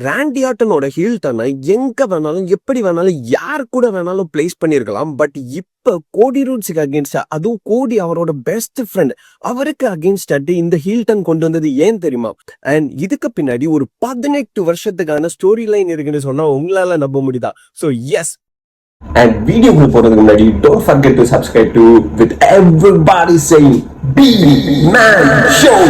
ராண்டி ஆர்டனோட heel டர்னை எங்க வேணாலும் எப்படி வேணாலும் யார் கூட வேணாலும் பிளேஸ் பண்ணிருக்கலாம். பட் இப்ப கோடி ரூட்ஸுக்கு அகேன்ஸ்டா, அதுவும் கோடி அவரோட பெஸ்ட் ஃப்ரெண்ட், அவருக்கு அகேன்ஸ்டா இந்த ஹீல் டர்ன் கொண்டு வந்தது ஏன் தெரியுமா? அண்ட் இதுக்கு பின்னாடி ஒரு 18 வருஷத்துக்கான ஸ்டோரி லைன் இருக்குன்னு சொன்னா உங்களால நம்ப முடியுதா? ஸோ எஸ், and வீடியோக்குள்ள போறதுக்கு முன்னாடி don't forget to subscribe to with everybody saying B Man Show.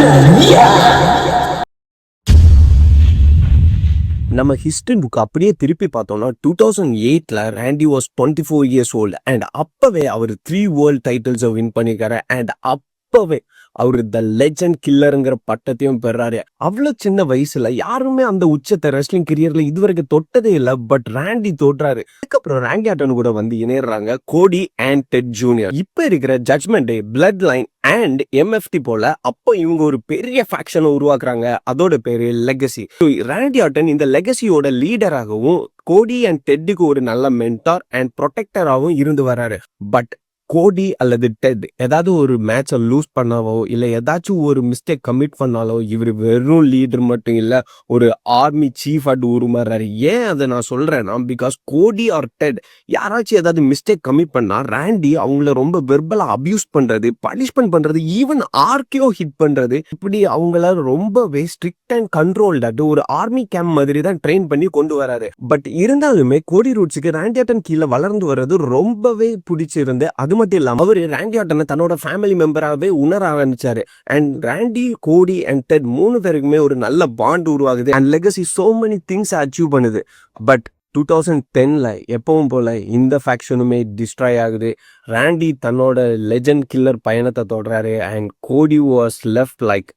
நம்ம ஹிஸ்டரி புக் அப்படியே திருப்பி பார்த்தோம்னா 2008ல ராண்டி வாஸ் 24 years old அண்ட் அப்பவே அவர் 3 வேர்ல்ட் டைட்டில்ஸை வின் பண்ணிருக்காரு. அண்ட் அப்பவே அவரு த லெஜண்ட் கில்லருங்கிற பட்டத்தையும் பெறாரு. அவ்வளவு சின்ன வயசுல யாருமே அந்த உச்சத்தை ரெஸ்லிங் கரியர்ல இதுவரைக்கும் தொட்டதே இல்லை. பட் ராண்டி தோற்றாரு. அதுக்கப்புறம் ராண்டி ஆர்டன் கூட வந்து இணையறாங்க கோடி அண்ட் டெட் ஜூனியர். இப்ப இருக்கிற judgement day, blood line and MFT போல அப்போ இவங்க ஒரு பெரிய ஃபேக்ஷனை உருவாக்குறாங்க. அதோட பேரு லெகசி. ராண்டி ஆர்டன் இந்த லெகசியோட லீடராகவும் கோடி அண்ட் டெட்டுக்கு ஒரு நல்ல மென்டார் அண்ட் ப்ரொடெக்டராகவும் இருந்து வராரு. பட் கோடி அல்லது டெட் ஏதாவது ஒரு மேட்சை லூஸ் பண்ணாவோ இல்லை ஏதாச்சும் ஒரு மிஸ்டேக் கமிட் பண்ணாலோ இவர் வெறும் லீடர் மட்டும் இல்லை, ஒரு ஆர்மி சீஃப் அட் உருமாறாரு. ஏன் அதை நான் சொல்றேன்னா, பிகாஸ் கோடி ஆர் டெட் யாராச்சும் ஏதாவது மிஸ்டேக் கமிட் பண்ணா ராண்டி அவங்கள ரொம்ப வெர்பலா அபியூஸ் பண்றது, பனிஷ்மெண்ட் பண்றது, ஈவன் ஆர்கியோ ஹிட் பண்றது, இப்படி அவங்கள ரொம்பவே ஸ்ட்ரிக்ட் அண்ட் கண்ட்ரோல்டு ஒரு ஆர்மி கேம்ப் மாதிரி தான் ட்ரெயின் பண்ணி கொண்டு வராரு. பட் இருந்தாலுமே கோடி ரூட்ஸுக்கு ராண்டி ஆர்டன் கீழே வளர்ந்து வர்றது ரொம்பவே பிடிச்சிருந்து. அது மட்டும் இல்லாம அவரு ராண்டி ஆர்டனை தன்னோட ஃபேமிலி மெம்பராகவே உணர ஆரம்பிச்சாரு. அண்ட் ராண்டி, கோடி அண்ட் டெட் 3 பேருக்குமே ஒரு நல்ல பாண்ட் உருவாகுது. And legacy so many things achieve பண்ணுது. பட் 2010ல எப்பவும் போல இந்த ஃபேக்ஷனுமே டிஸ்ட்ராய் ஆகுது. ராண்டி தன்னோட லெஜண்ட் கில்லர் பயணத்தை தொடராரு. And Cody was left like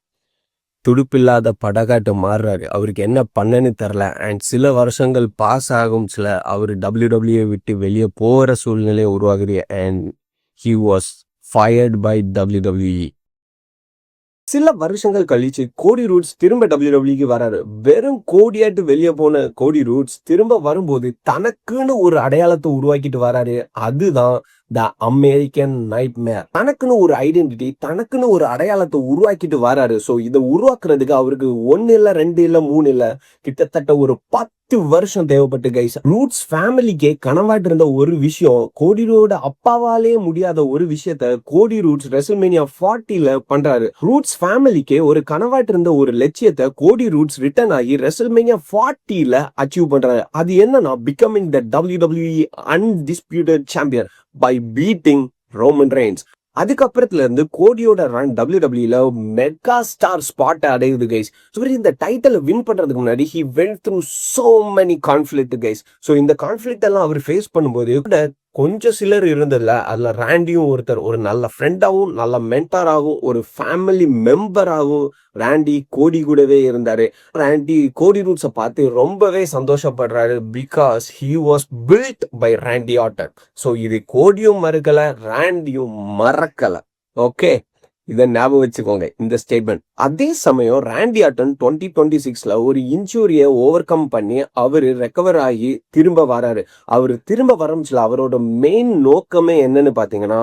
துடுப்பில்லாத படகாட்டு மாறுறாரு. அவருக்கு என்ன பண்ணன்னு தெரில. அண்ட் சில வருஷங்கள் பாஸ் ஆகும், சில அவர் WWE விட்டு வெளியே போகிற சூழ்நிலை உருவாகுது. And he was fired by WWE. சில வருஷங்கள் கழிச்சு கோடி ரூட்ஸ் திரும்ப WWE வராரு. வெறும் கோடியாட்டு வெளியே போன கோடி ரூட்ஸ் திரும்ப வரும்போது தனக்குன்னு ஒரு அடையாளத்தை உருவாக்கிட்டு வராரு. அதுதான் த அமெரிக்கன் நைட்மேர். தனக்குன்னு ஒரு ஐடென்டிட்டி, தனக்குன்னு ஒரு அடையாளத்தை உருவாக்கிட்டு வராரு. ஸோ இதை உருவாக்குறதுக்கு அவருக்கு 1 இல்லை 2 இல்லை 3 இல்லை, கிட்டத்தட்ட ஒரு 10 வருஷம் தேவைப்பட்டு கைஸ். ரூட்ஸ் ஃபேமிலிக்கே கனவாட்டு இருந்த ஒரு விஷயம், கோடியோட அப்பாவாலே முடியாத ஒரு விஷயத்த கோடி ரூட்ஸ் ரெசல்மேனியா 40ல பண்றாரு. ரூட்ஸ் ஃபேமிலிக்கே ஒரு கனவாட்டு இருந்த ஒரு லட்சியத்தை கோடி ரூட்ஸ் ரிட்டர்ன் ஆகி ரெசல்மேனியா 40ல அச்சீவ் பண்றாரு. அது என்னன்னா, becoming the WWE undisputed champion by beating Roman Reigns. அதுக்கப்புறத்துல இருந்து கோடியோட ரன் WWEல மெகா ஸ்டார் ஸ்பாட் அடையுது கைஸ். ஸோ இந்த டைட்டில் வின் பண்றதுக்கு முன்னாடி he went through so many conflict guys. So இந்த கான்ஃபிளிக்ட் எல்லாம் அவர் ஃபேஸ் பண்ணும்போது கொஞ்சம் சிலர் இருந்ததில்ல, அதுல ராண்டியும் ஒருத்தர். ஒரு நல்ல ஃப்ரெண்டாகவும் நல்ல மென்டாராகவும் ஒரு ஃபேமிலி மெம்பராகவும் ராண்டி கோடி கூடவே இருந்தாரு. ராண்டி கோடி ரூட்ஸை பார்த்து ரொம்பவே சந்தோஷப்படுறாரு. Because he was built by Randy Orton. So இது கோடியும் மறுக்கல, ராண்டியும் மறக்கல. ஓகே, இதை ஞாபகம் வச்சுக்கோங்க இந்த ஸ்டேட்மெண்ட். அதே சமயம் ராண்டி ஆர்டன் 2026ல ஒரு இன்ஜூரியை ஓவர் கம் பண்ணி அவரு ரெக்கவர் ஆகி திரும்ப வராரு. அவரு திரும்ப வரமிச்சுல அவரோட மெயின் நோக்கமே என்னன்னு பாத்தீங்கன்னா,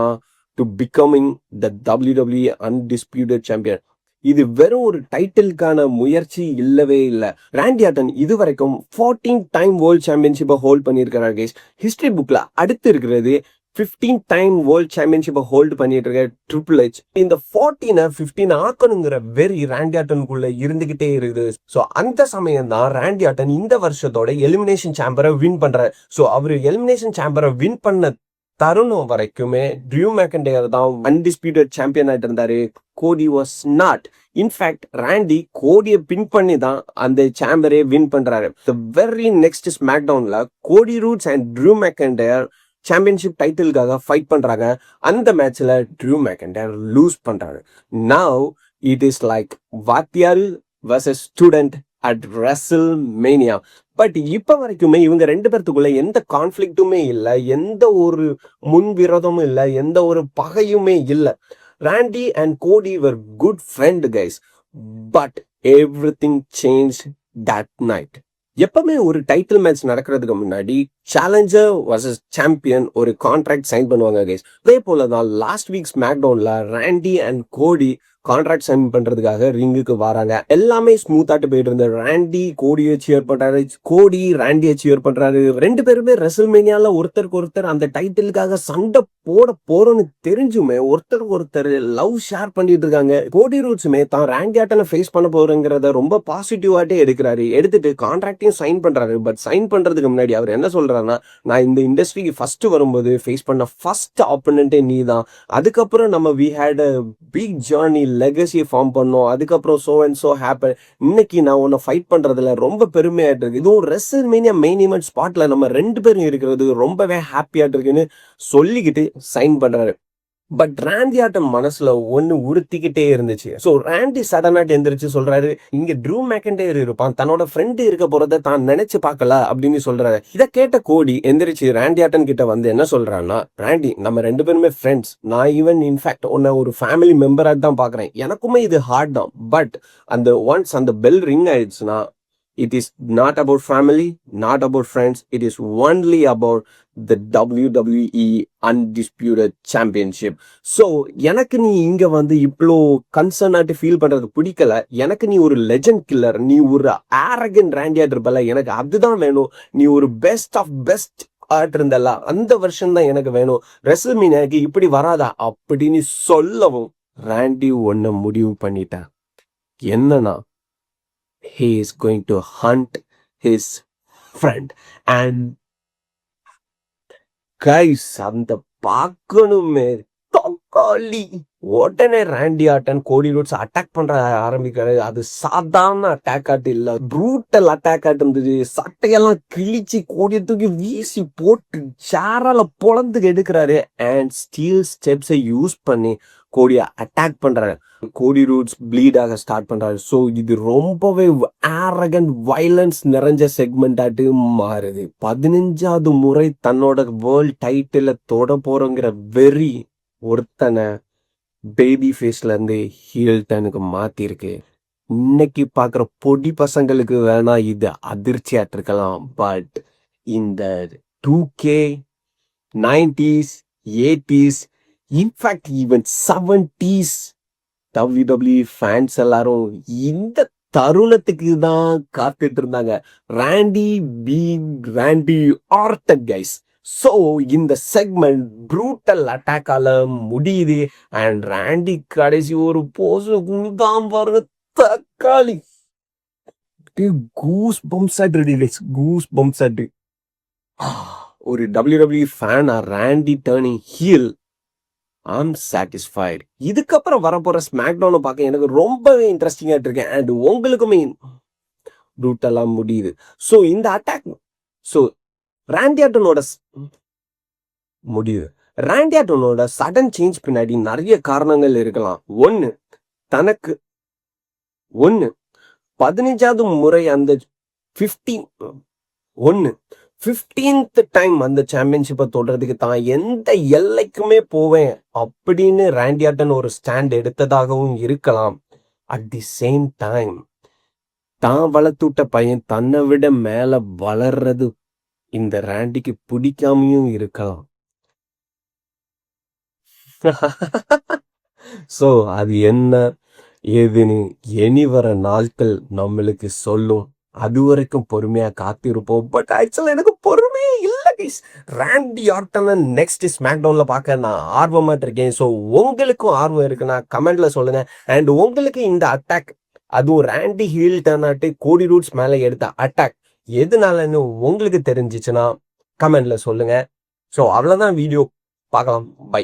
to becoming the WWE undisputed champion. இது வெறும் ஒரு டைட்டிலுக்கான முயற்சி இல்லவே இல்லை. ராண்டி ஆர்டன் இது வரைக்கும் 14 டைம் வேர்ல்ட் சாம்பியன்ஷிப்பை ஹோல்ட் பண்ணியிருக்கிறார் கைஸ். ஹிஸ்டரி புக்ல அடுத்து இருக்கிறது 15 டைம் வேர்ல்ட் சாம்பியன்ஷிப்பை ஹோல்டு பண்ணிட்டு இருக்க ட்ரிபிள் எச். இந்த 14 15 ஆக்கணுங்கிற வெறி ராண்டி ஆர்டனுக்குள்ள இருந்துகிட்டே இருக்குது. ஸோ அந்த சமயம் தான் ராண்டி ஆர்டன் இந்த வருஷத்தோட எலிமினேஷன் சாம்பரை வின் பண்றாரு. ஸோ அவரு எலிமினேஷன் சாம்பரை வின் பண்ண தருணம் வரைக்குமே ட்ரூ மெக்கன்டையர் தான் அன்டிஸ்பியூட்டட் சாம்பியன் ஆயிட்டு இருந்தாரு. கோடி வாஸ் நாட். இன்ஃபேக்ட் ராண்டி கோடியை பின் பண்ணி தான் அந்த சாம்பரே வின் பண்றாரு. தி வெரி நெக்ஸ்ட் ஸ்மாக் டவுன்ல Cody Rhodes and Drew McIntyre championship டைட்டிலுக்காக ஃபைட் பண்றாங்க. அந்த மேட்ச்ல ட்ரூ மெக்கன்டையர் லூஸ் பண்றாரு. நவ் இட் இஸ் லைக் வாத்தியார் versus student at WrestleMania. But இப்ப வரைக்குமே இவங்க 2 பேர்த்துக்குள்ள எந்த கான்ஃபிளிக்ட்டுமே இல்லை, எந்த ஒரு முன்விரோதமும் இல்லை, எந்த ஒரு பகையுமே இல்லை. ராண்டி அண்ட் கோடி were good friend guys, but everything changed that night. எப்பவுமே ஒரு டைட்டில் மேட்ச் நடக்கிறதுக்கு முன்னாடி சேலஞ்சர் வர்சஸ் சாம்பியன் ஒரு கான்ட்ராக்ட் சைன் பண்ணுவாங்க கைஸ். அதே போல தான் லாஸ்ட் வீக் ஸ்மாக்டவுன்ல Randy and Cody contract sign பண்றதுக்காக ரிங்குக்கு வராங்க. எல்லாமே ஸ்மூத்தாட்டு போயிட்டு இருந்த ராண்டி கோடியை சியர் பண்றாரு, கோடி ராண்டியை சியர் பண்றாரு. ரெண்டு பேருமே ரெசல்மேனியால ஒருத்தருக்கு ஒருத்தர் அந்த டைட்டிலுக்காக சண்டை போட போறோம்னு தெரிஞ்சுமே ஒருத்தருக்கு ஒருத்தர் லவ் ஷேர் பண்ணிட்டு இருக்காங்க. கோடி ரூட்ஸுமே தான் ராண்டி ஆட்டனை ஃபேஸ் பண்ண போறங்கிறத ரொம்ப பாசிட்டிவாட்டே எடுக்கிறாரு. எடுத்துட்டு கான்ட்ராக்டையும் சைன் பண்றாரு. பட் சைன் பண்றதுக்கு முன்னாடி அவர் என்ன சொல்றாருன்னா, நான் இந்த இண்டஸ்ட்ரிக்கு ஃபர்ஸ்ட் வரும்போது ஃபேஸ் பண்ண ஃபர்ஸ்ட் ஆப்பனண்டே நீ தான். அதுக்கப்புறம் நம்ம we had a big journey, legacy form பண்ணோம். அதுக்கப்புறம் சோ அண்ட் சோ ஹேப்பன். இன்னைக்கு நான் உன்னை ஃபைட் பண்றதுல ரொம்ப பெருமையாட்டு இருக்கு. இதுவும் ரெசல்மேனியா மெயின் ஈவென்ட் ஸ்பாட்ல நம்ம ரெண்டு பேரும் இருக்கிறது ரொம்பவே ஹாப்பியாட்டு இருக்குன்னு சொல்லிக்கிட்டு சைன் பண்றாரு. பட் ராண்டி ஆட்டம் மனசுல ஒண்ணு உறுத்திக்கிட்டே இருந்துச்சு. சோ ராண்டி சடனாட்டு எந்திரிச்சு சொல்றாரு, இங்க ட்ரூ மெக்கன்டையர் இருப்பான், தன்னோட ஃப்ரெண்டு இருக்க போறத தான் நினைச்சு பார்க்கல அப்படின்னு சொல்றாரு. இதை கேட்ட கோடி எந்திரிச்சு ராண்டி ஆட்டன் கிட்ட வந்து என்ன சொல்றான்னா, ராண்டி நம்ம ரெண்டு பேருமே ஃப்ரெண்ட்ஸ், நான் ஈவன் இன்ஃபேக்ட் உன்னை ஒரு ஃபேமிலி மெம்பரா தான் பாக்குறேன், எனக்குமே இது ஹார்ட் தான். பட் அந்த ஒன்ஸ் அந்த பெல் ரிங் ஆயிடுச்சுன்னா it is not about family, not about friends, it is only about the WWE undisputed championship. So எனக்கு நீ இங்க வந்து இவ்வளோ கன்சர்னாட்டு ஃபீல் பண்றது பிடிக்கல. எனக்கு நீ ஒரு லெஜண்ட் கில்லர், நீ ஒரு ஆரகன் ராண்டியாட் இருப்பல, எனக்கு அதுதான் வேணும். நீ ஒரு பெஸ்ட் ஆஃப் பெஸ்ட் ஆட் இருந்தல, அந்த வருஷம் தான் எனக்கு வேணும். ரெசல்மேனியாக்கு இப்படி வராதா அப்படின்னு சொல்லவும் ராண்டி ஒன்ன முடிவு பண்ணிட்டேன். என்னன்னா, he is going to hunt his friend. And guys, அந்த பார்க்கணுமே தக்காளி. உடனே ராண்டி ஆட்டன் கோடி ரூட்ஸ் அட்டாக் பண்ற ஆரம்பிக்கிறாரு. அது சாதாரண அட்டாக் ஆட்டு இல்ல, ப்ரூட்டல் அட்டாக் ஆட்டு இருந்தது. சட்டையெல்லாம் கிழிச்சு கோடியை தூக்கி வீசி போட்டு சேரால பொழந்து எடுக்கிறாரு. அண்ட் ஸ்டீல் ஸ்டெப்ஸை யூஸ் பண்ணி கோடியை அட்டாக் பண்றாரு. கோடி ரூட்ஸ் ப்ளீட் ஆக ஸ்டார்ட் பண்றாரு. ஸோ இது ரொம்பவே ஆரகன்ட் வைலன்ஸ் நிறைஞ்ச செக்மெண்ட் ஆட்டு மாறுது. 15வது முறை தன்னோட வேர்ல்ட் டைட்டில தொட போறோங்கிற வெறி ஒருத்தனை பேபி ஃபேஸ்ல இருந்து ஹீல் டனுக்கு மாத்திருக்கு. இன்னைக்கு பாக்குற பொடி பசங்களுக்கு வேணா இது அதிர்ச்சியாட்டு இருக்கலாம். பட் இந்த 2K 90s 80s in fact even 70s WWE fans எல்லாரும் இந்த தருணத்துக்கு தான் காத்துட்டு இருந்தாங்க. ராண்டி ஆர்டன் கைஸ். ஸோ இந்த செக்மெண்ட் ப்ரூட்டல் அட்டாக்கால முடியுது. அண்ட் ராண்டி கடைசி ஒரு போஸ் தான் பாருங்க, தக்காளி. கூஸ் பம்ப்ஸ் ஆட்டு, கூஸ் பம்ப்ஸ் ஆட்டு. ஒரு WWE ஃபேனா ராண்டி டர்னிங் ஹீல், I'm satisfied. இதுக்கப்புறம் வரப்போற ஸ்மாக்டவுனை பார்க்க எனக்கு ரொம்பவே இன்ட்ரெஸ்டிங்கா இருக்கேன். அண்ட் உங்களுக்குமே ப்ரூட்டலா முடியுது. ஸோ இந்த அட்டாக், ஸோ ராண்டி ஆட்டனோட முடியுது. ராண்டி ஆட்டனோட சடன் சேஞ்ச் பின்னாடி நிறைய காரணங்கள் இருக்கலாம். ஒன்னு 15வது முறை அந்த 15th டைம் அந்த சாம்பியன்ஷிப்பை தொடர்றதுக்கு தான் எந்த எல்லைக்குமே போவேன் அப்படின்னு ராண்டி ஆட்டன் ஒரு ஸ்டாண்ட் எடுத்ததாகவும் இருக்கலாம். அட் தி சேம் டைம் தான் வளர்த்துட்ட பையன் தன்னை விட மேல வளர்றது இந்த ராண்டிக்கு பிடிக்காமையும் இருக்கலாம். ஸோ அது என்ன ஏதுன்னு இனி வர நாட்கள் நம்மளுக்கு சொல்லும். அது வரைக்கும் பொறுமையா காத்திருப்போம். பட் ஆக்சுவலா எனக்கு பொறுமையே இல்லை கைஸ். ராண்டி ஆர்டனை நெக்ஸ்ட் ஸ்மாக்டவுன்ல பார்க்க நான் ஆர்வமா இருக்கேன். ஸோ உங்களுக்கும் ஆர்வம் இருக்குன்னா கமெண்ட்ல சொல்லுங்க. அண்ட் உங்களுக்கு இந்த அட்டாக், அதுவும் ராண்டி ஹீல் டர்ன் ஆட்டு கோடி ரூட்ஸ் மேல எடுத்த அட்டாக் எதுனாலன்னு உங்களுக்கு தெரிஞ்சிச்சுன்னா கமெண்ட்ல சொல்லுங்க. ஸோ அவ்வளோதான் வீடியோ, பார்க்கலாம், பை.